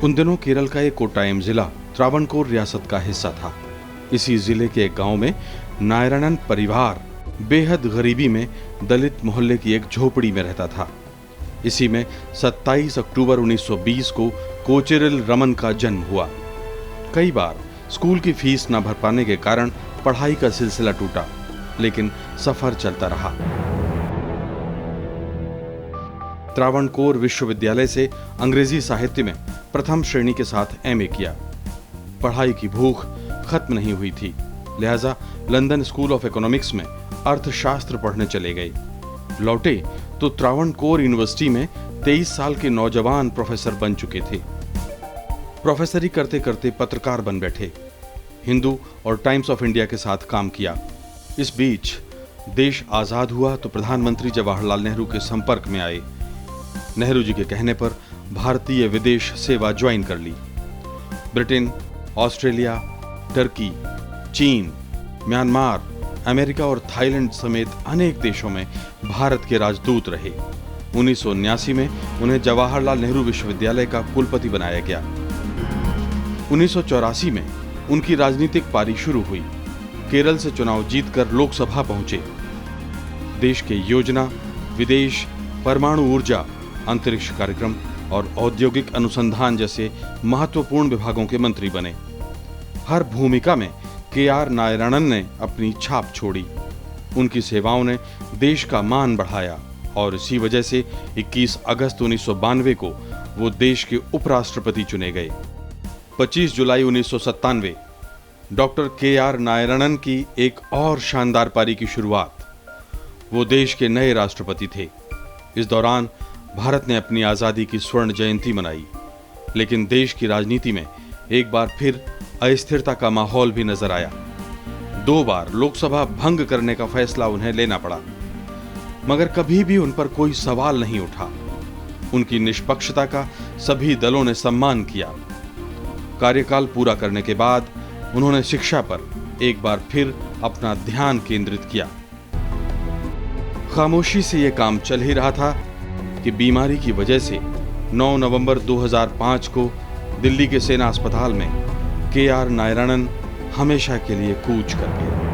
उन दिनों केरल का एक कोट्टायम जिला त्रावणकोर रियासत का हिस्सा था। इसी जिले के एक गांव में नारायणन परिवार बेहद गरीबी में दलित मोहल्ले की एक झोपड़ी में रहता था। इसी में 27 अक्टूबर 1920 को कोचेरिल रमन का जन्म हुआ। कई बार स्कूल की फीस न भर पाने के कारण पढ़ाई का सिलसिला टूटा, लेकिन सफर चलता रहा। त्रावणकोर विश्वविद्यालय से अंग्रेजी साहित्य में प्रथम श्रेणी के साथ एमए किया। पढ़ाई की भूख खत्म नहीं हुई थी, लिहाजा लंदन स्कूल ऑफ इकोनॉमिक्स में अर्थशास्त्र पढ़ने चले गए। लौटे तो त्रावणकोर यूनिवर्सिटी में 23 साल के नौजवान प्रोफेसर बन चुके थे। प्रोफेसरी करते करते पत्रकार बन बैठे। हिंदू और टाइम्स ऑफ इंडिया के साथ काम किया। इस बीच देश आजाद हुआ तो प्रधानमंत्री जवाहरलाल नेहरू के संपर्क में आए। नेहरू जी के कहने पर भारतीय विदेश सेवा ज्वाइन कर ली। ब्रिटेन, ऑस्ट्रेलिया, टर्की, चीन, म्यांमार, अमेरिका और थाईलैंड समेत अनेक देशों में भारत के राजदूत रहे। 1979 में उन्हें जवाहरलाल नेहरू विश्वविद्यालय का कुलपति बनाया गया। 1984 में उनकी राजनीतिक पारी शुरू हुई। केरल से चुनाव जीतकर लोकसभा पहुंचे। देश के योजना, विदेश, परमाणु ऊर्जा, अंतरिक्ष कार्यक्रम और औद्योगिक अनुसंधान जैसे महत्वपूर्ण विभागों के मंत्री बने। हर भूमिका में के.आर. नारायणन ने अपनी छाप छोड़ी। उनकी सेवाओं ने देश का मान बढ़ाया और इसी वजह से 21 अगस्त 1992 को वो देश के उपराष्ट्रपति चुने गए। 25 जुलाई 1997 डॉक्टर के.आर. नारायणन की एक और शानदार पारी की शुरुआत। वो देश के नए राष्ट्रपति थे। इस दौरान भारत ने अपनी आजादी की स्वर्ण जयंती मनाई, लेकिन देश की राजनीति में एक बार फिर अस्थिरता का माहौल भी नजर आया। 2 बार लोकसभा भंग करने का फैसला उन्हें लेना पड़ा, मगर कभी भी उन पर कोई सवाल नहीं उठा। उनकी निष्पक्षता का सभी दलों ने सम्मान किया। कार्यकाल पूरा करने के बाद उन्होंने शिक्षा पर एक बार फिर अपना ध्यान केंद्रित किया। खामोशी से यह काम चल ही रहा था कि बीमारी की वजह से 9 नवंबर 2005 को दिल्ली के सेना अस्पताल में के.आर. नारायणन हमेशा के लिए कूच कर गए।